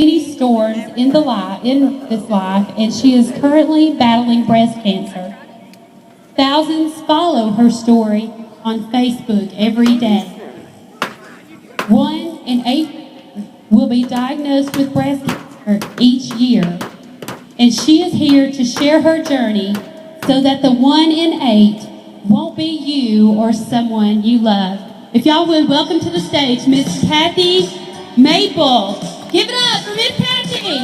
many storms in this life, and she is currently battling breast cancer. Thousands follow her story on Facebook every day. 1 in 8 will be diagnosed with breast cancer each year, and she is here to share her journey so that the 1 in 8 won't be you or someone you love. If y'all would, welcome to the stage Miss Kathy Maple. Give it up for Miss Kathy.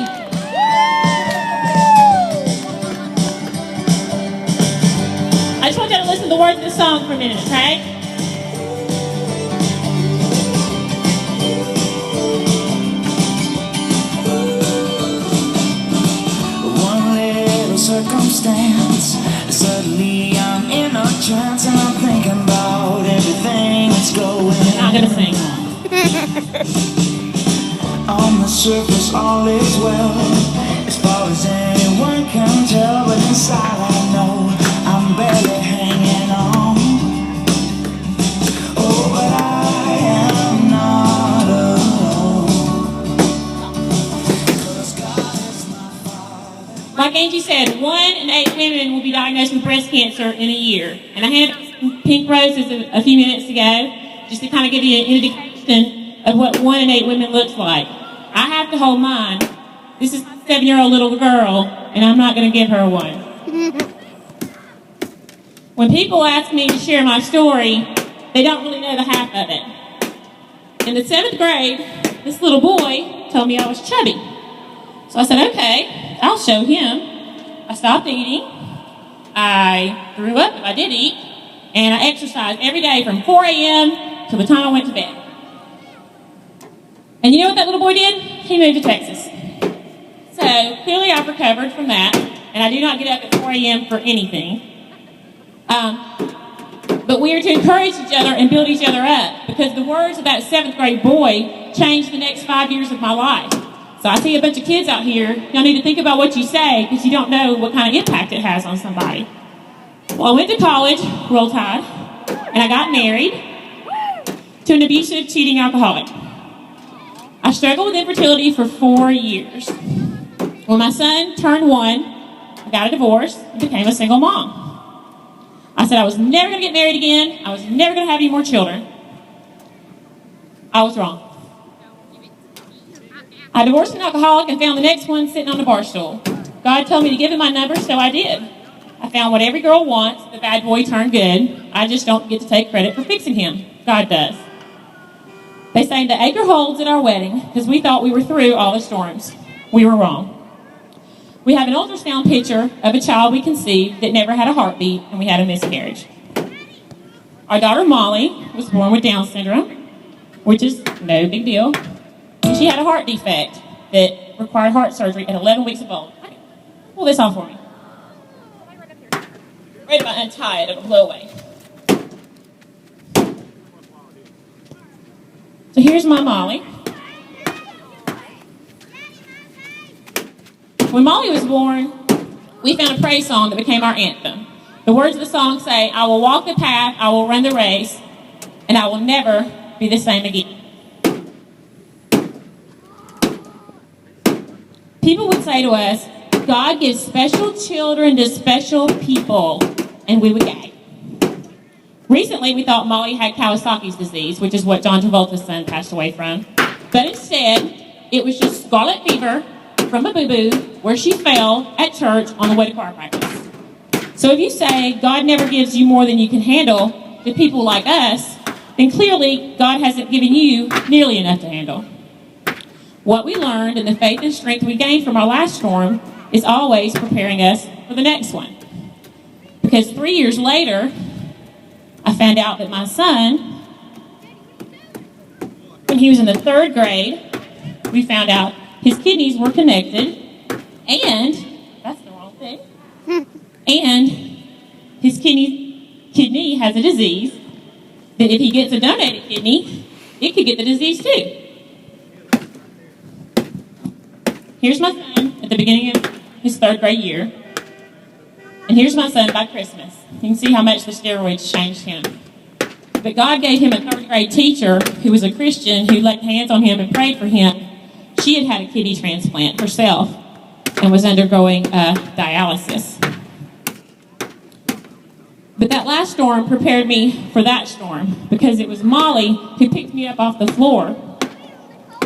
I just want you to listen to the words of the song for a minute, okay? One little circumstance, suddenly I'm in a trance and I'm thinking about everything that's going on. I'm gonna sing. On the surface all is well, as far as anyone can tell, but inside I know I'm barely hanging on. Oh, but I am not alone, 'cause God is my Father. Like Angie said, 1 in 8 women will be diagnosed with breast cancer in a year. And I handed some pink roses a few minutes ago, just to kind of give you an indication of what 1 in 8 women looks like. I have to hold mine. This is a 7-year-old little girl, and I'm not going to give her one. When people ask me to share my story, they don't really know the half of it. In the 7th grade, this little boy told me I was chubby. So I said, okay, I'll show him. I stopped eating. I threw up if I did eat. And I exercised every day from 4 a.m. till the time I went to bed. And you know what that little boy did? He moved to Texas. So clearly I've recovered from that. And I do not get up at 4 a.m. for anything. But we are to encourage each other and build each other up, because the words of that 7th grade boy changed the next 5 years of my life. So I see a bunch of kids out here. Y'all need to think about what you say, because you don't know what kind of impact it has on somebody. Well, I went to college, Roll Tide, and I got married to an abusive, cheating alcoholic. I struggled with infertility for 4 years. When my son turned 1, I got a divorce and became a single mom. I said I was never going to get married again. I was never going to have any more children. I was wrong. I divorced an alcoholic and found the next one sitting on the bar stool. God told me to give him my number, so I did. I found what every girl wants. The bad boy turned good. I just don't get to take credit for fixing him. God does. They sang the acre holds at our wedding because we thought we were through all the storms. We were wrong. We have an ultrasound picture of a child we conceived that never had a heartbeat, and we had a miscarriage. Our daughter Molly was born with Down syndrome, which is no big deal. And she had a heart defect that required heart surgery at 11 weeks of old. Pull this off for me. Right if I untie it, it'll blow away. So here's my Molly. When Molly was born, we found a praise song that became our anthem. The words of the song say, I will walk the path, I will run the race, and I will never be the same again. People would say to us, God gives special children to special people, and we would gag. Recently, we thought Molly had Kawasaki's disease, which is what John Travolta's son passed away from. But instead, it was just scarlet fever from a boo-boo where she fell at church on the way to choir practice. So if you say God never gives you more than you can handle to people like us, then clearly God hasn't given you nearly enough to handle. What we learned and the faith and strength we gained from our last storm is always preparing us for the next one. Because 3 years later, I found out that my son, when he was in the 3rd grade, we found out his kidneys were connected, and, that's the wrong thing, and his kidney has a disease that if he gets a donated kidney, it could get the disease too. Here's my son at the beginning of his 3rd grade year, and here's my son by Christmas. You can see how much the steroids changed him. But God gave him a 3rd grade teacher who was a Christian who laid hands on him and prayed for him. she had had a kidney transplant herself and was undergoing dialysis. But that last storm prepared me for that storm because it was Molly who picked me up off the floor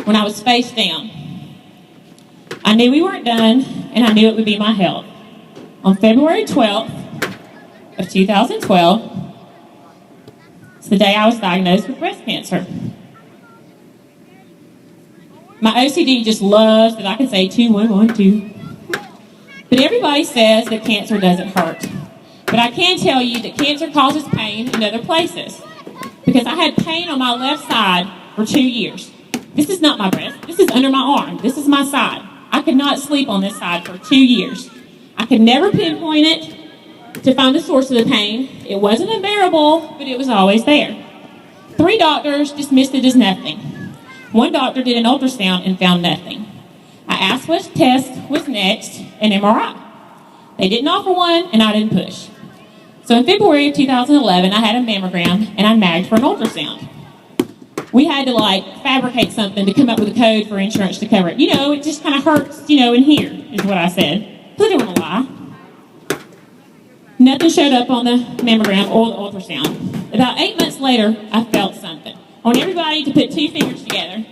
when I was face down. I knew we weren't done, and I knew it would be my help. On February 12th of 2012, it's the day I was diagnosed with breast cancer. My OCD just loves that I can say 2112. But everybody says that cancer doesn't hurt. But I can tell you that cancer causes pain in other places. Because I had pain on my left side for 2 years. This is not my breast. This is under my arm. This is my side. I could not sleep on this side for 2 years. I could never pinpoint it to find the source of the pain. It wasn't unbearable, but it was always there. 3 doctors dismissed it as nothing. 1 doctor did an ultrasound and found nothing. I asked what test was next, an MRI. They didn't offer one, and I didn't push. So in February of 2011, I had a mammogram, and I nagged for an ultrasound. We had to, fabricate something to come up with a code for insurance to cover it. It just kind of hurts, in here, is what I said. Because I didn't want to lie. Nothing showed up on the mammogram or the ultrasound. About 8 months later, I felt something. I want everybody to put 2 fingers together.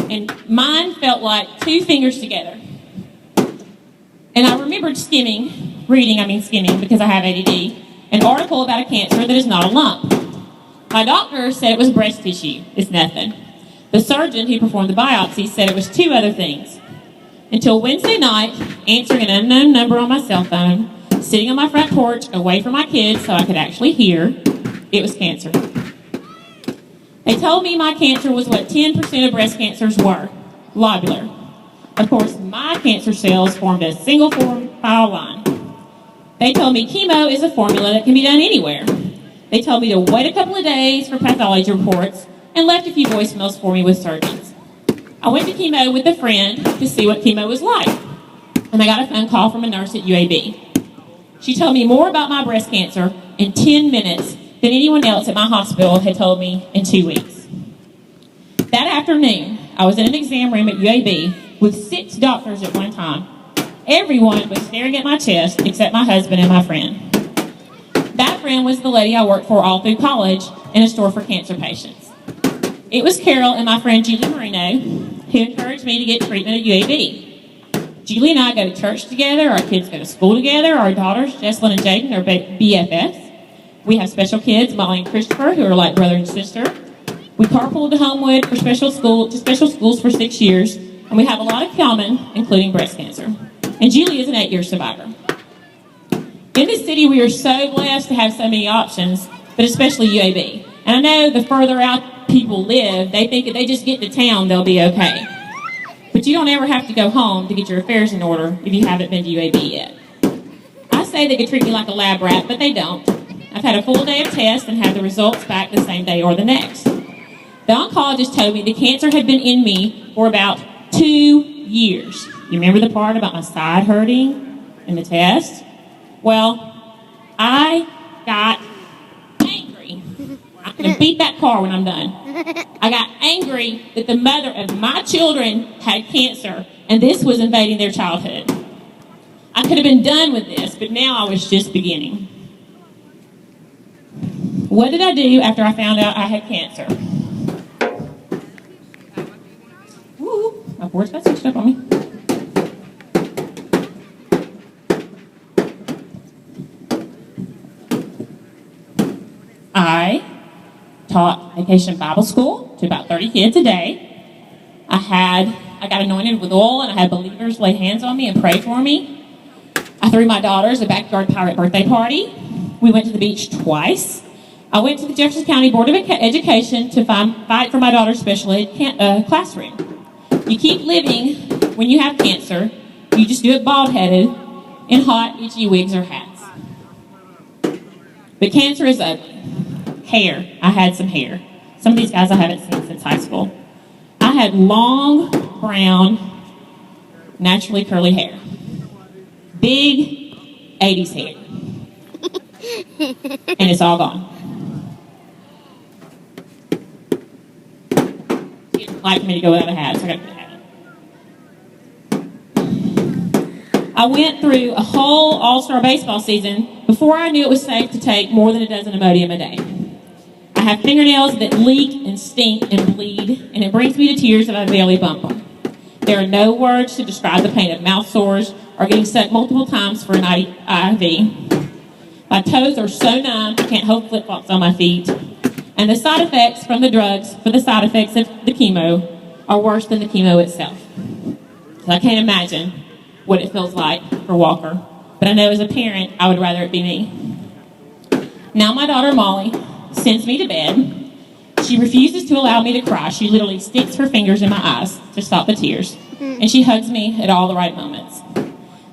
And mine felt like 2 fingers together. And I remembered skimming, because I have ADD, an article about a cancer that is not a lump. My doctor said it was breast tissue. It's nothing. The surgeon who performed the biopsy said it was 2 other things. Until Wednesday night, answering an unknown number on my cell phone, sitting on my front porch away from my kids so I could actually hear, it was cancer. They told me my cancer was what 10% of breast cancers were, lobular. Of course, my cancer cells formed a single file line. They told me chemo is a formula that can be done anywhere. They told me to wait a couple of days for pathology reports and left a few voicemails for me with surgeons. I went to chemo with a friend to see what chemo was like, and I got a phone call from a nurse at UAB. She told me more about my breast cancer in 10 minutes than anyone else at my hospital had told me in 2 weeks. That afternoon, I was in an exam room at UAB with 6 doctors at one time. Everyone was staring at my chest except my husband and my friend. That friend was the lady I worked for all through college in a store for cancer patients. It was Carol and my friend Julie Marino who encouraged me to get treatment at UAB. Julie and I go to church together, our kids go to school together, our daughters, Jesslyn and Jaden, are BFFs. We have special kids, Molly and Christopher, who are like brother and sister. We carpooled to Homewood for special schools for 6 years, and we have a lot in common, including breast cancer. And Julie is an 8-year survivor. In this city, we are so blessed to have so many options, but especially UAB. And I know the further out people live, they think if they just get to town, they'll be okay. But you don't ever have to go home to get your affairs in order if you haven't been to UAB yet. I say they could treat me like a lab rat, but they don't. I've had a full day of tests and had the results back the same day or the next. The oncologist told me the cancer had been in me for about 2 years. You remember the part about my side hurting in the test? Well, I got angry. I'm going to beat that car when I'm done. I got angry that the mother of my children had cancer, and this was invading their childhood. I could have been done with this, but now I was just beginning. What did I do after I found out I had cancer? Woo, my board's got switched up on me. I taught Vacation Bible School to about 30 kids a day. I got anointed with oil, and I had believers lay hands on me and pray for me. I threw my daughters a backyard pirate birthday party. We went to the beach twice. I went to the Jefferson County Board of Education to fight for my daughter's special ed classroom. You keep living when you have cancer. You just do it bald-headed in hot, itchy wigs or hats. But cancer is ugly. Hair. I had some hair. Some of these guys I haven't seen since high school. I had long, brown, naturally curly hair. Big 80s hair. And it's all gone. She didn't like me to go without a hat, so I got to put a hat on. I went through a whole all-star baseball season before I knew it was safe to take more than a dozen Imodium a day. I have fingernails that leak and stink and bleed, and it brings me to tears if I barely bump them. There are no words to describe the pain of mouth sores or getting stuck multiple times for an IV. My toes are so numb I can't hold flip-flops on my feet. And the side effects from the drugs for the side effects of the chemo are worse than the chemo itself. So I can't imagine what it feels like for Walker. But I know as a parent, I would rather it be me. Now my daughter Molly sends me to bed. She refuses to allow me to cry. She literally sticks her fingers in my eyes to stop the tears. And she hugs me at all the right moments.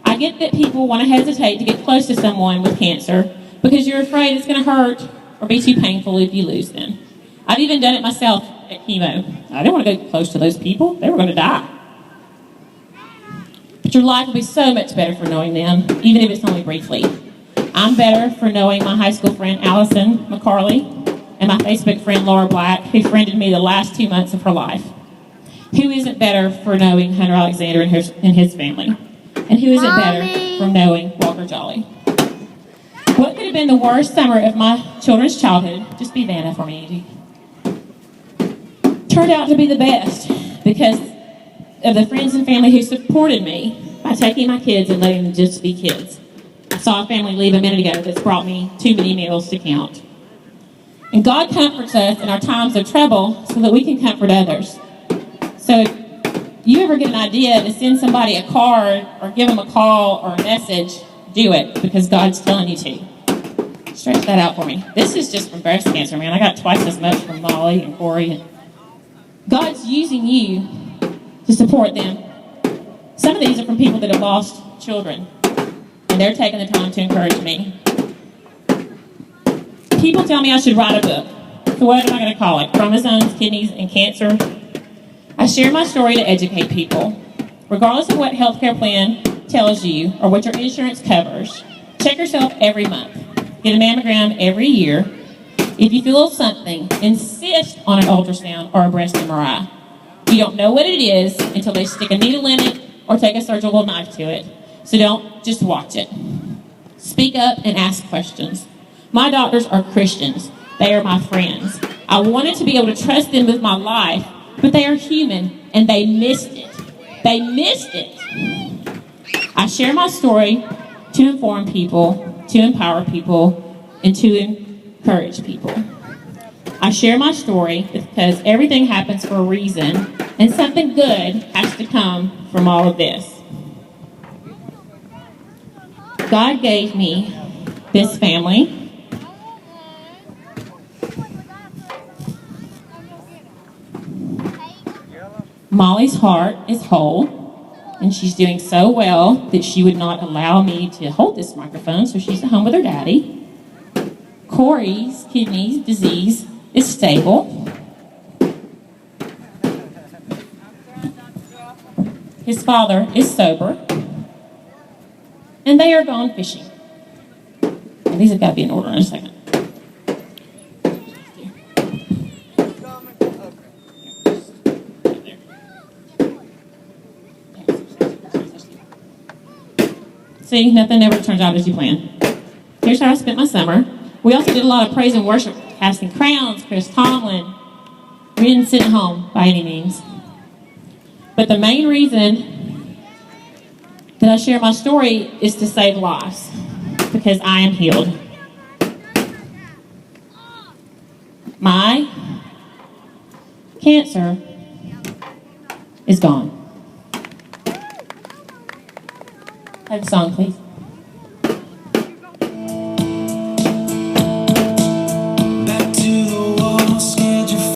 I get that people want to hesitate to get close to someone with cancer because you're afraid it's going to hurt or be too painful if you lose them. I've even done it myself at chemo. I didn't want to go close to those people. They were going to die. But your life will be so much better for knowing them, even if it's only briefly. I'm better for knowing my high school friend Allison McCarley and my Facebook friend Laura Black, who friended me the last 2 months of her life. Who isn't better for knowing Hunter Alexander and his family? And who isn't better for knowing Walker Jolly? What could have been the worst summer of my children's childhood, just be Vanna for me, Angie, turned out to be the best because of the friends and family who supported me by taking my kids and letting them just be kids. I saw a family leave a minute ago that's brought me too many meals to count. And God comforts us in our times of trouble so that we can comfort others. So if you ever get an idea to send somebody a card or give them a call or a message, do it because God's telling you to. Stretch that out for me. This is just from breast cancer, man. I got twice as much from Molly and Corey. God's using you to support them. Some of these are from people that have lost children, and they're taking the time to encourage me. People tell me I should write a book. So what am I going to call it? Chromosomes, Kidneys, and Cancer? I share my story to educate people. Regardless of what healthcare plan tells you or what your insurance covers, check yourself every month. Get a mammogram every year. If you feel something, insist on an ultrasound or a breast MRI. You don't know what it is until they stick a needle in it or take a surgical knife to it. So don't just watch it. Speak up and ask questions. My doctors are Christians. They are my friends. I wanted to be able to trust them with my life, but they are human and they missed it. They missed it. I share my story to inform people, to empower people, and to encourage people. I share my story because everything happens for a reason, and something good has to come from all of this. God gave me this family. Molly's heart is whole, and she's doing so well that she would not allow me to hold this microphone, so she's at home with her daddy. Corey's kidney disease is stable. His father is sober, and they are gone fishing. And these have got to be in order in a second. See, nothing ever turns out as you plan. Here's how I spent my summer. We also did a lot of praise and worship, casting crowns, Chris Tomlin. We didn't sit at home by any means. But the main reason that I share my story is to save lives, because I am healed. My cancer is gone. Have a song, please.